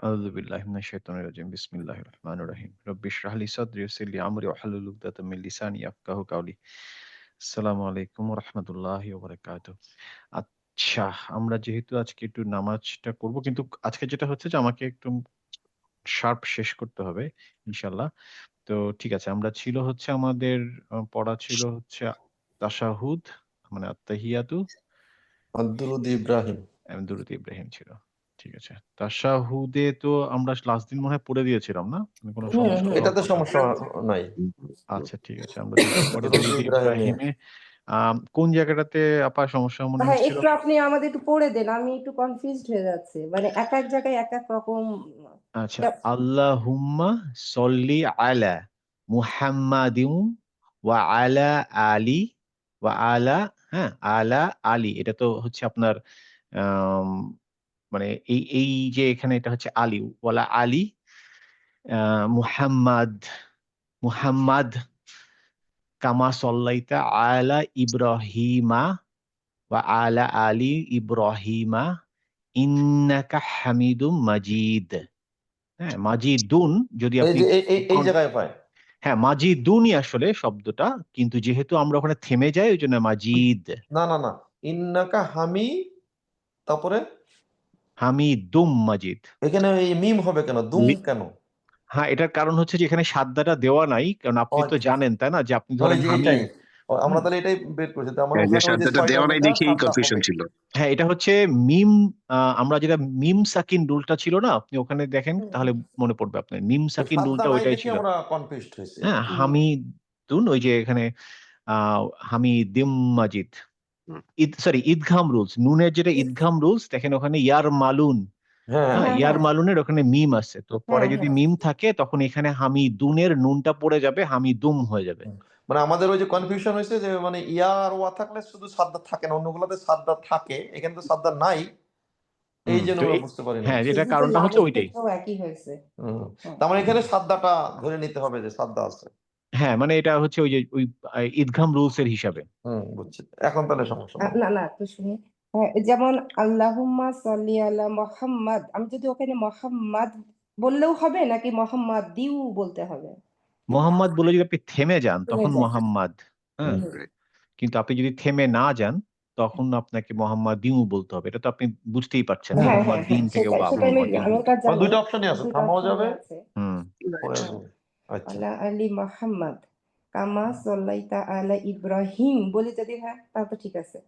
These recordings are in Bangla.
আউযু বিল্লাহি মিনাশ শাইতানির রাজিম। বিসমিল্লাহির রহমানির রহিম। রব্বি ইশরাহ লি সাদরি ওয়াইসির লি আমরি ওয়াহলুল উকদাতাম মিন লিসানি ইয়াফকাহু কাওলি। আসসালামু আলাইকুম ওয়া রাহমাতুল্লাহি ওয়া বারাকাতুহু। আচ্ছা, আমরা যেহেতু আজকে একটু নামাজটা করব, কিন্তু আজকে যেটা হচ্ছে যে আমাকে একটু শার্প শেষ করতে হবে ইনশাআল্লাহ। তো ঠিক আছে, আমরা ছিল হচ্ছে আমাদের পড়া ছিল হচ্ছে তাশাহুদ, মানে আত্তাহিয়াতু, আব্দুল ইব্রাহিম। দুরূদ ইব্রাহিম ছিল। ঠিক আছে। তাশাহুদে তো আমরা লাস্ট দিন মনে হয় পড়ে দিয়েছিলাম না? মানে কোনো সমস্যা হওয়ার এটাতে কথা না। সমস্যা নাই। আচ্ছা, ঠিক আছে। আমরা দুইটা পরে দুরূদ দুরূদ ইব্রাহিমে ইব্রাহিমে কোন জায়গাটাতে আপা সমস্যা মনে হ্যাঁ, হচ্ছিল? একটু আপনি আমাদের একটু পড়ে দেন, আমি একটু কনফিউজড হয়ে যাচ্ছি, মানে এক এক জায়গায় এক এক রকম। আচ্ছা, আল্লাহুম্মা সল্লি আলা মুহাম্মাদিন ওয়া আলা আলি ওয়া আলা, হ্যাঁ, আলা আলী। এটা তো হচ্ছে আপনার আম মানে এই যে এখানে এটা হচ্ছে আলী, ওয়ালা আলী মুহাম্মাদ, মুহাম্মাদ কামা সল্লাইতা আলা ইব্রাহিমা ওয়া আলা আলি ইব্রাহিমা ইন্নাকা হামিদুম মাজিদ। হ্যাঁ, মাজিদুন যদি এই আপনি যে এই জায়গায় পায়। হ্যাঁ, মাজিদুনই আসলে শব্দটা। কিন্তু যেহেতু আমরা ওখানে থেমে যাই ওইজন্য মাজিদ। না না না, ইন্নাকা হামি, তারপরে হামিদুম মাজিদ। এখানে এই মিম হবে কেন, দুম কেন? হ্যাঁ, এটার কারণ হচ্ছে যে এখানে সাদ্দাটা দেওয়া নাই। কারণ ও আপনি তো আচ্ছা, জানেন, তাই না? যে আপনি ওই ধরেন যে হামিদ। এইটাই। আমরা হুম। তাহলে এটাই বের করেছি, তার মানে যে ওখানে ওই যে সাদ্দাটা ৬টার দেওয়া নাই মধ্যে দেখেই সাদ্দা কনফিউশন হবে। ছিল। হ্যাঁ, এটা হচ্ছে মিম। আমরা যেটা মিম সাকিন রুলটা ছিল না? আপনি ওখানে দেখেন তাহলে মনে পড়বে আপনার। মিম ওই সাকিন সাদ্দা রুলটা নাই ওইটাই দেখে ছিল। আমরা কনফিউজড হয়েছি। হ্যাঁ, হামিদুন ওই যে এখানে আ হামিদিম মাজিদ। হুম। Sorry, ইদঘাম rules. নুনের যেটা ইদঘাম রুলস দেখেন ওখানে ইয়ার মালুন। হ্যাঁ হ্যাঁ, হ্যাঁ ইয়ার হ্যাঁ মালুনের ওখানে মিম আছে। তো পরে হ্যাঁ যদি হ্যাঁ মিম থাকে তখন এখানে হামিদুনের নুনটা পড়ে যাবে, হামিদুম হয়ে যাবে। মানে আমাদের ওই যে কনফিউশন হয়েছে যে মানে ইয়া আর ওয়া থাকলে শুধু সাদ্দা থাকে না, অন্যগুলোতে সাদ্দা থাকে, এখানে তো সাদ্দা নাই, এই জন্য তো আমরা বুঝতে পারি নাই। হ্যাঁ, যেটার শুধু তো কারণটা হচ্ছে লামের ওইটাই। ক্ষেত্রেও একই হয়েছে। তার মানে এখানে সাদ্দাটা ধরে নিতে হবে যে সাদ্দা আছে। হ্যাঁ, মানে এটা হচ্ছে ওই যে ওই ইদঘাম রুলস এর হিসাবে। বুঝছি, এখন তাহলে সমস্যা নাই। না না, একটু শুনি। হ্যাঁ, যেমন আল্লাহুম্মা সাল্লি আলা মুহাম্মাদ, আমি যদি ওখানে মোহাম্মদ বললেও হবে নাকি মোহাম্মদ দিউ বলতে হবে? মোহাম্মদ বলে যদি আপনি থেমে যান শুনে তখন যান। মোহাম্মদ। হ্যাঁ, হুম। কিন্তু আপনি যদি থেমে না যান তখন আপনাকে মোহাম্মদিউ বলতে হবে। এটা তো আপনি বুঝতেই পারছেন, হ্যাঁ হ্যাঁ মোহাম্মদিন হ্যাঁ, থেকে সেটাই বা সেটাই মোহাম্মদিউ। আমি ওটা মানে জানি। দুইটা অপশনই আছে, দুটো থামাও অপশনই যাবে, আছে। হুম। পরে হ্যাঁ, আসবে। আচ্ছা, আলা আলি মুহাম্মদ কামা সাল্লাইতা আলা ইব্রাহিম বলি যদি, হ্যাঁ তাহলে তো ঠিক আছে।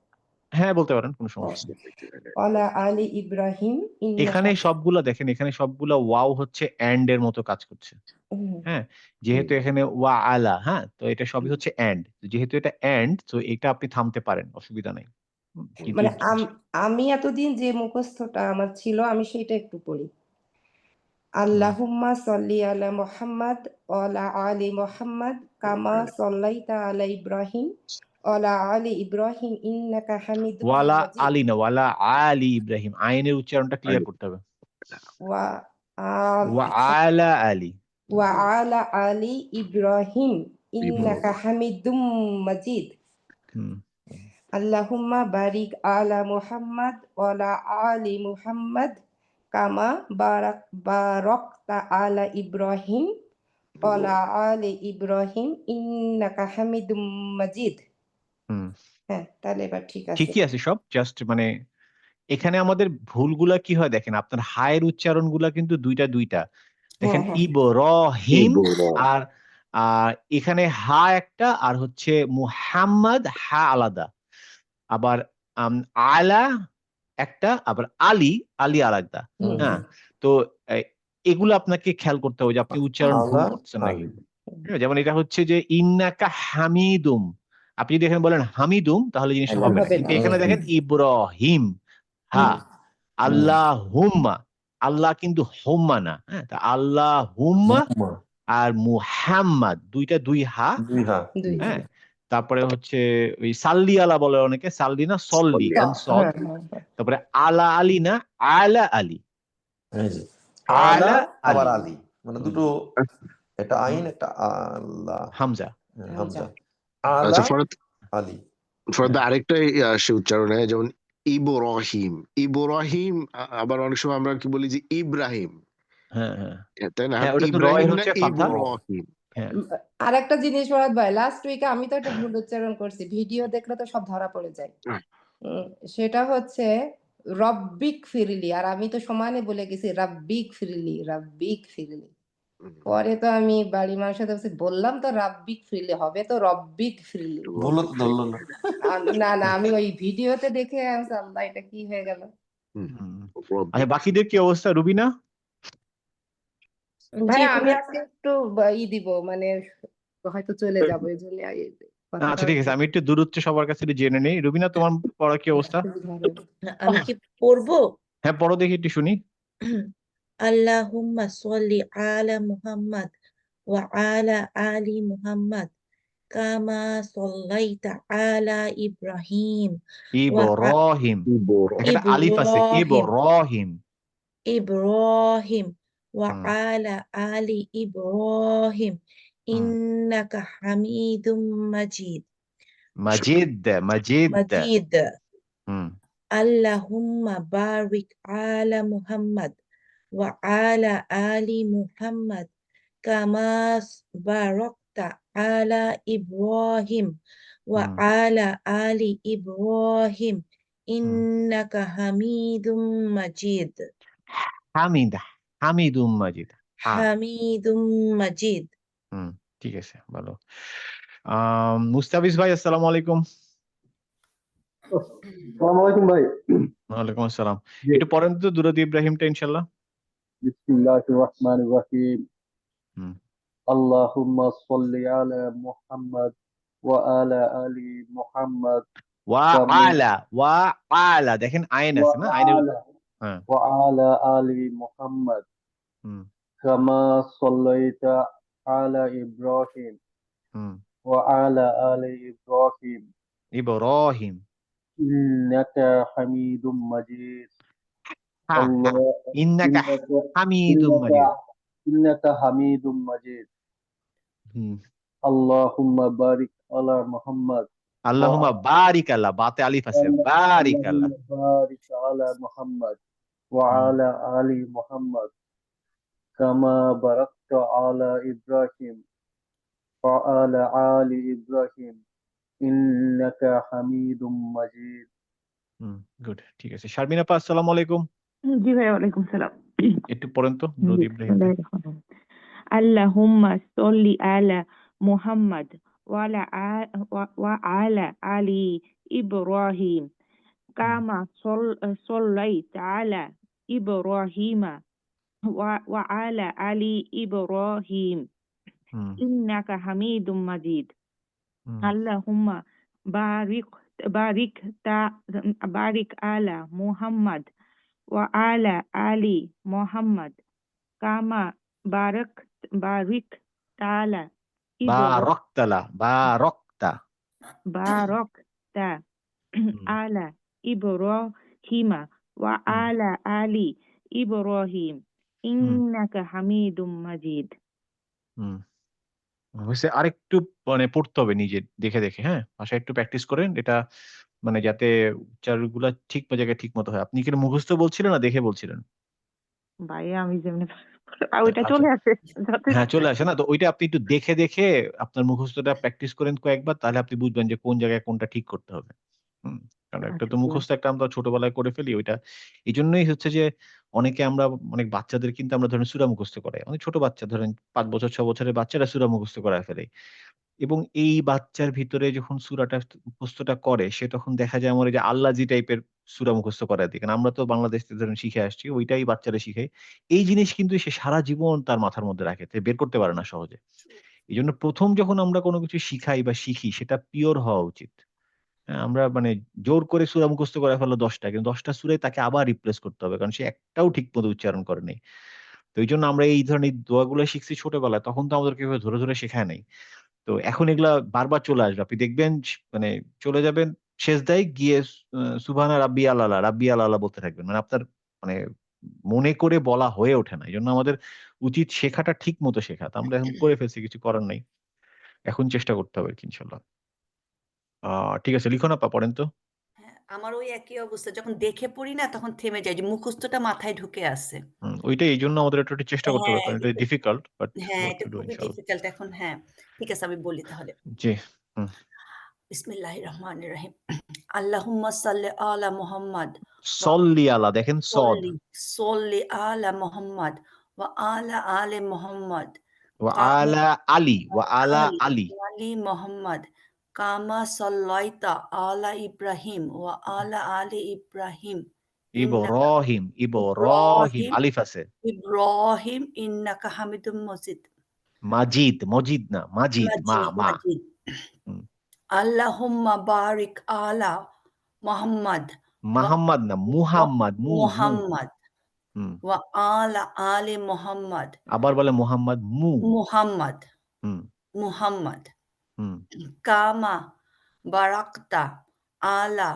হ্যাঁ, বলতে পারেন, কোনো হ্যাঁ, সমস্যা নেই। আলা আলি ইব্রাহিম ইন্নাকা। এখানে সবগুলা দেখেন, এখানে সবগুলা ওয়াও হচ্ছে এন্ড এর মতো কাজ করছে। হুম, হ্যাঁ, যেহেতু এখানে ওয়া আলা, হ্যাঁ, তো এটা সবই হচ্ছে এন্ড। যেহেতু এটা এন্ড, তো এটা আপনি থামতে পারেন, অসুবিধা নাই। কিন্তু মানে আমি এতদিন যে মুখস্থটা আমার ছিল আমি সেইটা একটু পড়ি। আল্লাহুম্মা সাল্লি আলা মুহাম্মাদ ওয়ালা আলি মুহাম্মাদ কামা সাল্লাইতা আলা ইব্রাহিম ওয়ালা আলি ইব্রাহিম ইন্নাকা হামিদুম ওয়ালা মাজিদ। আলী না, ওয়ালা আলী ইব্রাহিম। আইনের উচ্চারণটা ক্লিয়ার করতে হবে। ওয়া আল ওয়া আলা আলী ওয়া আলা আলি ইব্রাহিম ইন্নাকা ইব্রাহিম। হামিদুম মাজিদ। হুম। আল্লাহুম্মা বারিক আলা মুহাম্মাদ ওয়ালা আলি মুহাম্মাদ কামা বারাকতা আলা ইব্রাহিম ওয়ালা আলি ইব্রাহিম ইন্নাকা হামিদুম মাজিদ। হুম, হ্যাঁ, তাহলে এবার ঠিক আছে। ঠিকই আছে সব। জাস্ট মানে এখানে আমাদের ভুলগুলা কি হয় দেখেন, আপনার হায়ের উচ্চারণগুলা কিন্তু দুইটা। দেখেন হ্যাঁ হ্যাঁ ইব্রাহিম, এইবার আর এখানে হা একটা, আর হচ্ছে মুহাম্মদ হা আলাদা। আবার আলা একটা, আবার আলী আলাদা। হুম হ্যাঁ, হুম তো এ এগুলো আপনাকে খেয়াল করতে হবে যে আপনি উচ্চারণ ভুল আলা করতেছেন নাকি। আলী। হ্যাঁ, যেমন এটা হচ্ছে যে ইন্নাকা হামিদুম। আপনি যদি এখানে বলেন হামিদুম তাহলে জিনিসটা হবে না। হবে কিন্তু না। এখানে দেখেন ইব্রাহিম, হা, আল্লাহুম্মা। আল্লাহ কিন্তু হুম্মা না। হ্যাঁ? তা আল্লাহুম্মা আর মুহাম্মাদ, দুই হা। দুই হা। দুই। হ্যাঁ? তারপরে হচ্ছে ওই সাল্লি আলা বলে অনেকে, সাল্লি না সল্লি ত এন্ড সদ। হ্যাঁ হ্যাঁ হ্যাঁ। তারপরে আলা আলী না আলা আলী। এই যে আলা আলা আবার আলী। আলী, মানে হুম, দুটো, একটা আইন একটা আল্লাহ, হামজা। হামজা। আচ্ছা, আলা ফরদ আলী। ফরদ আরেকটা সে উচ্চারণ হয়, যেমন ইব্রাহিম। ইব্রাহিম আবার অনেক সময় আমরা কি বলি যে ইব্রাহিম, হ্যাঁ হ্যাঁ তাই না? হ্যাঁ, ওটা তো রয় ইব্রাহিম না হচ্ছে ফাথা। ইব্রাহিম। হ্যাঁ আর একটা জিনিস ফরাদ ভাই, লাস্ট উইকে আমি তো একটা ভুল উচ্চারণ করছি, ভিডিও দেখলে তো সব ধরা পড়ে যায়। সেটা হচ্ছে রব্বিক ফিরলি, আর আমি তো সমানে বলে গেছি রাব্বিক ফিরলি, রাব্বিক ফিরলি। পরে তো আমি বাড়ির মানুষের সাথে বলছি, বললাম তো রাব্বিক ফিরলি, হবে তো রব্বিক ফিরলি। ভুল তো ধরলো না। না না, আমি ওই ভিডিওতে দেখে আমি আল্লাহ এটা কি হয়ে গেল। আচ্ছা, বাকিদের কি অবস্থা? রুবিনা? ভাই আমি আজকে একটু দিব, মানে হয়তো চলে যাবো, এই জন্য কথাটা আচ্ছা ঠিক আছে, আমি একটু দূরত্বে সবার কাছে একটু জেনে নেই। রুবিনা, তোমার পড়া কি অবস্থা? আমি কি পড়বো? হ্যাঁ পড়ো, দেখি একটু শুনি। আল্লাহুম্মা সাল্লি আলা মুহাম্মাদ ওয়া আলা আলি মুহাম্মাদ কামা সাল্লাইতা আলা ইব্রাহিম ওয়া ইব্রাহিম, একটা আলিফ আছে, ইব্রাহিম। ইব্রাহিম ওয়া হুম আলা আলি ইব্রাহিম হুম ইন্নাকা হামিদুম মাজিদ। মাজিদ, মাজিদ। মাজিদ। হুম Allahumma barik ala Muhammad wa ala ali Muhammad kama barakta ala Ibrahim wa হুম ala ali Ibrahim হুম innaka hamidum majid. হামিদ, হামিদুম মাজিদ। হ্যাঁ Hamidum majid. হুম ঠিক আছে, ভালো। মুস্তাফিজ ভাই, আসসালামু আলাইকুম। আসসালামু আলাইকুম ভাই। ওয়ালাইকুম আসসালাম। জি। একটু পড়েন তো দুরূদ ইব্রাহিমটা ইনশাআল্লাহ। বিসমিল্লাহির রহমানির রহিম। হুম আল্লাহুম্মা সাল্লি আলা মুহাম্মাদ ওয়া আলা আলি মুহাম্মাদ ওয়া কামা আলা, ওয়া আলা, দেখেন আইন ওয়া আছে না, আইনের। আলা হ্যাঁ ওয়া আলা আলি মুহাম্মাদ হুম কামা সাল্লাইতা আলা ইব্রাহিম হুম ওয়া আলা আলি ইব্রাহিম ইব্রাহিম। ইন্নাকা হামিদুম মাজিদ। হ্যাঁ আল্লাহ ইন্নাকা ইন্নাকা হামিদুম ইন্নাকা মাজিদ। ইন্নাকা হামিদুম মাজিদ। হুম আল্লাহুম্মা বারিক আলা মুহাম্মাদ ওয়া আল্লাহুম্মা বারিক আল্লাহ, বাতে আলিফ আছে, বারিক আল্লাহ। আল্লাহুম্মা বারিক আলা মুহাম্মাদ ওয়া হুম আলা আলি মুহাম্মাদ কামা বারাকতা আলা ইব্রাহিম ওয়া আলা আলি ইব্রাহিম ইন্নাকা হামিদুম মাজিদ। হুম গুড, ঠিক আছে। শারমিন আপা, আসসালামু আলাইকুম। জি ভাই, ওয়ালাইকুম সালাম। একটু পড়েন তো দুরূদ ইব্রাহিমটা। আল্লাহুম্মা সাল্লি আলা মুহাম্মাদ ওয়া আলা আলি ইব্রাহিম কামা সাল্লাইতা আলা ইব্রাহিমা ওয়া আলা আলি ইব্রাহিম হুম ইন্নাকা হামিদুম মাজিদ। হুম আল্লাহুম্মা বারিক বারিক তা বারিক আলা মুহাম্মাদ ওয়া আলা আলি মুহাম্মাদ কামা বারিক তালা বারাকতালা, বারাকতা। বারাকতা হুম আলা ইব্রাহিমা ওয়া হুম আলা আলি ইব্রাহিম হুম ইন্নাকা হামিদুম মাজিদ। হুম হয়েছে। আরেকটু মানে পড়তে হবে নিজে দেখে দেখে, হ্যাঁ ভাষা একটু প্র্যাকটিস করেন, এটা মানে যাতে উচ্চারণগুলো ঠিক জায়গায় ঠিক মতো হয়। আপনি কি মুখস্থ বলছিলেন না দেখে বলছিলেন? ভাই আমি যেমনি ওইটা আচ্ছা, চলে আসে হ্যাঁ চলে আসে না তো, ওইটা আপনি একটু দেখে দেখে আপনার মুখস্থটা প্র্যাকটিস করেন কয়েকবার, তাহলে আপনি বুঝবেন যে কোন জায়গায় কোনটা ঠিক করতে হবে। হুম কারণ একটা তো মুখস্থ একটা আমরা ছোটবেলায় করে ফেলি ওইটা। এই জন্যই হচ্ছে যে অনেকে আমরা অনেক বাচ্চাদের কিন্তু আমরা ধরেন সূরা মুখস্থ করাই, অনেক ছোট বাচ্চা ধরেন 5 বছর 6 বছরের বাচ্চারা সূরা মুখস্থ করায় ফেলে। এবং এই বাচ্চার ভিতরে যখন সূরাটা মুখস্থটা করে, সে তখন দেখা যায় আমার এই যে আল্লাজি টাইপের সূরা মুখস্থ করায় দিই। কারণ আমরা তো বাংলাদেশ থেকে ধরেন শিখে আসছি, ওইটাই বাচ্চারা শিখে। এই জিনিস কিন্তু সে সারা জীবন তার মাথার মধ্যে রাখে। সে বের করতে পারে না সহজে। এজন্য ১ম যখন আমরা কোন কিছু শিখাই বা শিখি, সেটা পিওর হওয়া উচিত। হ্যাঁ? আমরা মানে জোর করে সূরা মুখস্থ করায় ফেললো ১০ টা। কিন্তু ১০ টা সূরাই তাকে আবার রিপ্লেস করতে হবে। কারণ সে একটাও ঠিকমতো উচ্চারণ করে নাই। তো এইজন্য আমরা এই ধরনের দোয়াগুলো শিখছি ছোটবেলায়। তখন তো আমাদেরকে এভাবে ধরে, ধরে শেখায় নাই। তো এখন এগুলা বারবার চলে আসবে। আপনি দেখবেন মানে চলে যাবেন সেজদায় গিয়ে সুবহানা রাব্বিয়াল আলা, রাব্বিয়াল আলা বলতে থাকবেন। মানে আপনার মানে মনে করে বলা হয়ে ওঠে না। এজন্য আমাদের উচিত শেখাটা ঠিক মতো শেখা। তো আমরা এখন করে ফেলছি, কিছু করার নাই। এখন চেষ্টা করতে হবে আরকি ইনশাআল্লাহ। ঠিক আছে, লিখুন আপা, পড়েন তো। আমার ওই একই অবস্থা। যখন দেখে পড়ি না তখন থেমে যাই যে মুখস্থটা মাথায় ঢুকে আছে। ওইটা এই জন্য আমাদের একটু চেষ্টা করতে হবে, হ্যাঁ, কারণ এটা এটা ডিফিকাল্ট, বাট হ্যাঁ, উই এটা টু ডু খুবই ইনশাআল্লাহ। ডিফিকাল্ট এখন হ্যাঁ। ঠিক আছে আমি বলি তাহলে। জি। হুম। বিসমিল্লাহির রহমানির রহিম। আল্লাহুম্মা সাল্লি আলা মুহাম্মাদ ওয়া সল্লি আলা, দেখেন সদ সল্লি আলা মুহাম্মাদ ওয়া আলা আলি মুহাম্মাদ ওয়া কামা আলা আলী ওয়া আলা আলি আলী আলি মুহাম্মাদ কামা সাল্লাইতা আলা ইব্রাহিম ওয়া আলা আলি ইব্রাহিম ইন্নাকা ইব্রাহিম ইব্রাহিম আলিফ আছে, ইব্রাহিম ইন্নাকা হামিদুম মজিদ। মাজিদ, মজিদ না, মাজিদ, মা মাজিদ মা। মাজিদ। হুম। আল্লাহুম্মা বারিক আলা মুহাম্মাদ ওয়া মাহাম্মদ না, মুহাম্মদ, মু মু। মুহাম্মাদ হুম। ওয়া আলা আলি মুহাম্মাদ আবার বলে মুহাম্মদ, মুহাম্মাদ হুম মুহাম্মাদ হুম কামা বারাকতা আলা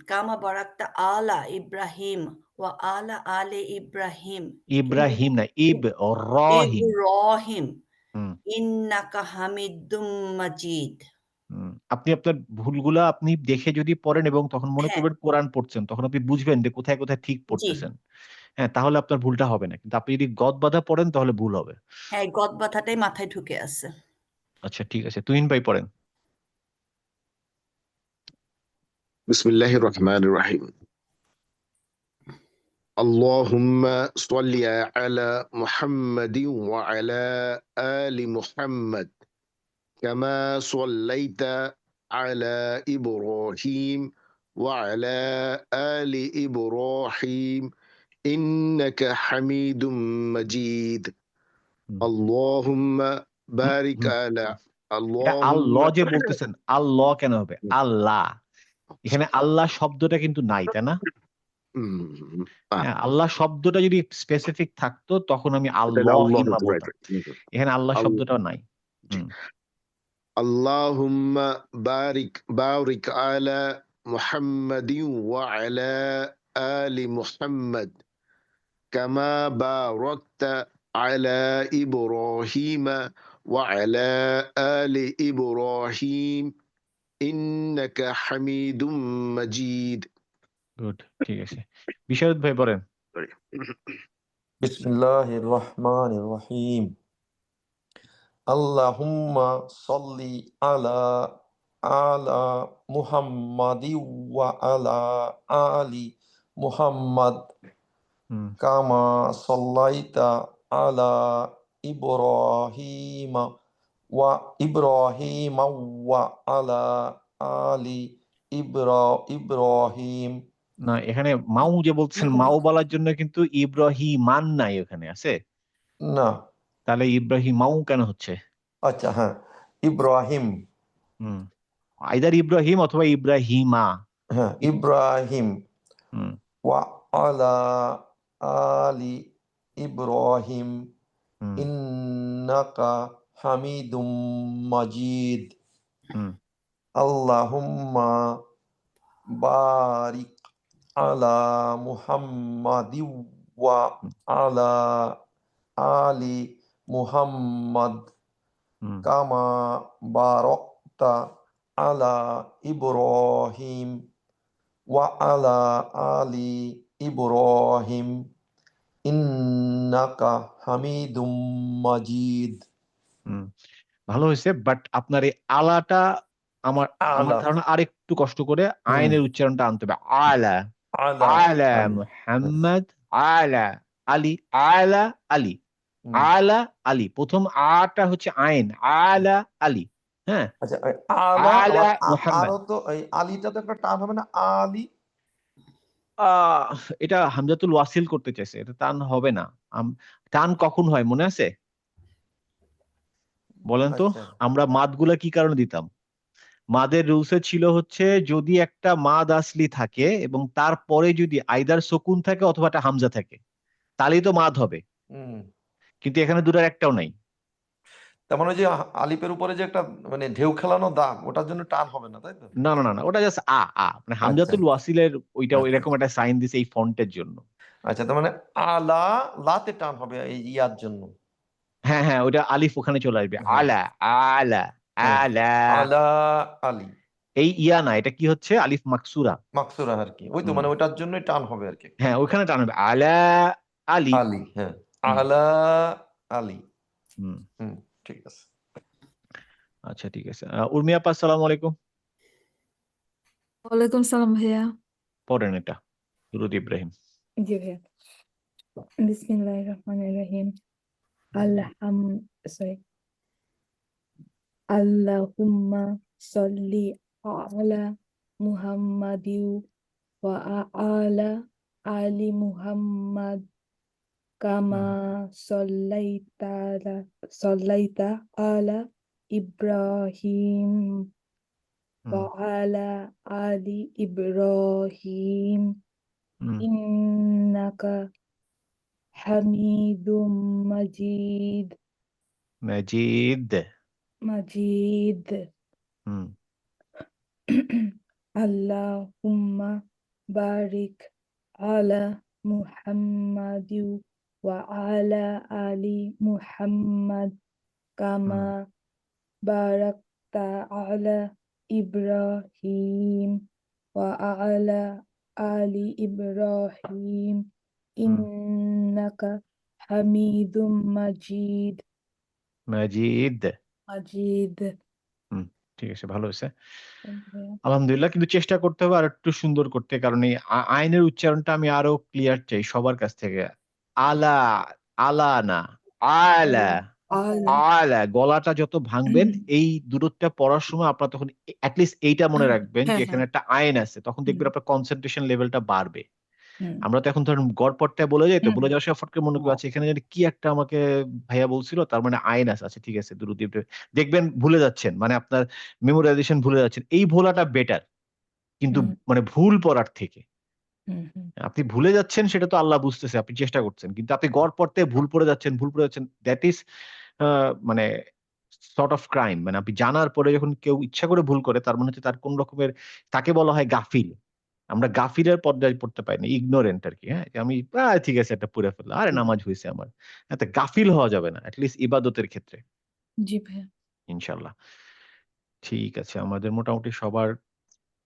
কামা বারাকতা আলা ইব্রাহিম ওয়া আলা আলি ইব্রাহিম ইব্রাহিম না, রহিম। ইব্রাহিম হুম ইন্নাকা হামিদুম মাজিদ। হুম। আপনি আপনার ভুলগুলা আপনি দেখে যদি পড়েন এবং তখন মনে হ্যাঁ, করবেন কোরআন পড়ছেন, তখন আপনি বুঝবেন যে কোথায় কোথায় ঠিক জি। পড়তেছেন। হ্যাঁ, তাহলে আপনার ভুলটা হবে না। কিন্তু আপনি যদি গদ বাঁধা পড়েন তাহলে ভুল হবে। হ্যাঁ, গদ বাঁধাটাই মাথায় ঢুকে আছে। আচ্ছা ঠিক আছে, তুহিন ভাই পড়েন। বিসমিল্লাহির রহমানির রহিম। اللهم صل على محمد وعلى آل محمد كما صليت على إبراهيم وعلى آل إبراهيم إنك حميد مجيد হুম, اللهم হুম, بارك হুম। على এটা اللهم আল্লাহ যে বলতেছেন, আল্লাহ কেন হবে? আল্লাহ। এখানে আল্লাহ শব্দটা কিন্তু নাই, তাই না? হ্যাঁ, আল্লাহ শব্দটা যদি স্পেসিফিক থাকতো তখন আমি আল্লাহিম্মা বলতাম। এখানে আল্লাহ শব্দটা নাই। হুম। اللهم بارك على محمد وعلى آل محمد كما باركت على إبراهيم وعلى آل إبراهيم إنك حميد مجيد. গুড, ঠিক আছে। বিশারদ ভাই পড়েন। বিসমিল্লাহির রহমানির রহিম। আল্লাহুম্মা সাল্লি আলা মুহাম্মাদি ওয়া আলা আলি মুহাম্মাদ হুম কামা সাল্লাইতা আলা ইব্রাহিম ওয়া আলা আলি ইব্রাহিম। না, এখানে মাউ যে বলছেন, মাউ বলার জন্য কিন্তু ইব্রাহিমান নাই, ওখানে আছে। না, তাহলে ইব্রাহিমাউ কেন হচ্ছে? আচ্ছা হ্যাঁ, ইব্রাহিম। হুম, আইদার ইব্রাহিম অথবা ইব্রাহিমা। হ্যাঁ, ইব্রাহিম হুম ওয়া আলা আলি ইব্রাহিম হুম ইন্নাকা হামিদুম মাজিদ। হুম আল্লাহুম্মা বারিক আলা মুহাম্মাদি ওয়া হুম আলা আলি মুহাম্মাদ হুম কামা বারাকতা আলা ইব্রাহিম ওয়া আলা আলি ইব্রাহিম ইন্নাকা হামিদুম মাজিদ। হুম। ভালো হয়েছে, বাট আপনার এই আলাটা আমার আমার আলা। ধারণা আরেকটু কষ্ট করে হুম। আইনের উচ্চারণটা আনতে হবে। আলা, আলা আলা আলি। মুহাম্মদ, আলা আলী, আলা আলী, হুম। আলা আলী। প্রথম আটা হচ্ছে আইন, আলা আলী। হ্যাঁ, আচ্ছা, ওই আলা আলা আবার মুহাম্মদ। আরো তো এই আলিটা তো একটা টান হবে না? আলি। আহ এটা হামজাতুল ওয়াসিল করতে চাইছে, এটা টান হবে না। টান কখন হয় মনে আছে? বলেন তো। আচ্ছা। আমরা মাদগুলা কি কারণে দিতাম? মাদের রুলসে ছিল হচ্ছে যদি একটা মাদ আসলি থাকে এবং তারপরে যদি আইদার সকুন থাকে অথবা একটা হামজা থাকে, তাহলেই তো মাদ হবে। হুম। কিন্তু এখানে দুটার একটাও নাই। তার মানে ওই যে আলিপের উপরে যে একটা মানে ঢেউ খেলানো দাগ, ওটার জন্য টান হবে না, তাই তো? না না না না, ওটা জাস্ট মানে আচ্ছা হামজাতুল ওয়াসিলের ওইটা আচ্ছা এরকম একটা সাইন দিছে এই ফন্টের জন্য। আচ্ছা, তার মানে আলা লাতে টান হবে এই ইয়ার জন্য। হ্যাঁ হ্যাঁ, ওটা আলিফ ওখানে চলে আসবে। হ্যাঁ আলা, আলা, হ্যাঁ, আলা। আলা আলি। এই ইয়া না, এটা কি হচ্ছে আলিফ মাকসুরা। মাকসুরা আর কি, ওই তো হুম। মানে ওইটার জন্যই টান হবে আর কি। হ্যাঁ ওইখানে টান হবে, আলা আলী। আলী, হ্যাঁ, হুম। আলা আলী। হুম। হুম, ঠিক আছে। আচ্ছা ঠিক আছে। উর্মি আপা আসসালামু আলাইকুম। ওয়ালাইকুম সালাম ভাইয়া। পড়েন এটা, দুরূদ ইব্রাহিম। জি ভাইয়া। বিসমিল্লাহির রহমানির রহিম। সরি, আল্লাহুম্মা সল্লি আলা মুহাম্মাদিউ ওয়া আলা আলি মুহাম্মাদ কামা সল্লাইতা আলা ইব্রাহিম ওয়া আলা আলি ইব্রাহিম ইন্নাকা হামিদুম মাজিদ। মাজিদ। হুম। আল্লাহুম্মা বারিক আলা মুহাম্মাদিউ ওয়া আলা আলি মুহাম্মাদ কামা বারাকতা আলা ইব্রাহিম ওয়া আলা আলি ইব্রাহিম ইন্নাকা হামিদুম মাজিদ। মাজিদ। হুম, ঠিক আছে, ভালো হয়েছে আলহামদুলিল্লাহ। কিন্তু চেষ্টা করতে হবে আর একটু সুন্দর করতে, কারণ এই আইনের উচ্চারণটা আমি আরো ক্লিয়ার চাই সবার কাছ থেকে। আলা, আলা না, আলা। আলা। আলা গলাটা যত ভাঙবেন এই দূরত্বটা পড়ার সময় আপনার তখন অ্যাটলিস্ট এইটা মনে রাখবেন যে হ্যাঁ এখানে হ্যাঁ। একটা আইন আছে, তখন দেখবেন আপনার কনসেন্ট্রেশন লেভেলটা বাড়বে। হুম। আমরা তো এখন ধরুন গড়পড়টায় বলে যাই, তো হুম। বলে যাওয়ার সময় ফট করে মনে করি আচ্ছা এখানে যদি কি একটা আমাকে ভাইয়া বলছিল, তার মানে আইন আছে। আচ্ছা ঠিক আছে, দুরূদ ইব্রাহিম দেখবেন ভুলে যাচ্ছেন, মানে আপনার মেমোরাইজেশন ভুলে যাচ্ছেন। এই ভোলাটা বেটার, কিন্তু হুম। মানে ভুল পড়ার থেকে। হুম। হুম। আপনি ভুলে যাচ্ছেন সেটা তো আল্লাহ বুঝতেছে, আপনি চেষ্টা করছেন, কিন্তু আপনি গড় পড়তে ভুল পড়ে যাচ্ছেন, দ্যাট ইজ মানে সর্ট অফ ক্রাইম। মানে আপনি জানার পরে যখন কেউ ইচ্ছা করে ভুল করে, তার মানে হচ্ছে তার কোন রকমের, তাকে বলা হয় গাফিল। আমরা গাফিলের পর্যায়ে পড়তে পারি না, ইগনোরেন্ট আর কি। হ্যাঁ, যে আমি ঠিক আছে একটা পড়ে ফেললাম, আরে নামাজ হয়েছে আমার। এত গাফিল হওয়া যাবে না, অ্যাটলিস্ট ইবাদতের ক্ষেত্রে। জি ভাইয়া। ইনশাল্লাহ। ঠিক আছে, আমাদের মোটামুটি সবার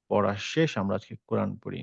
পড়া শেষ। আমরা আজকে কোরআন পড়ি।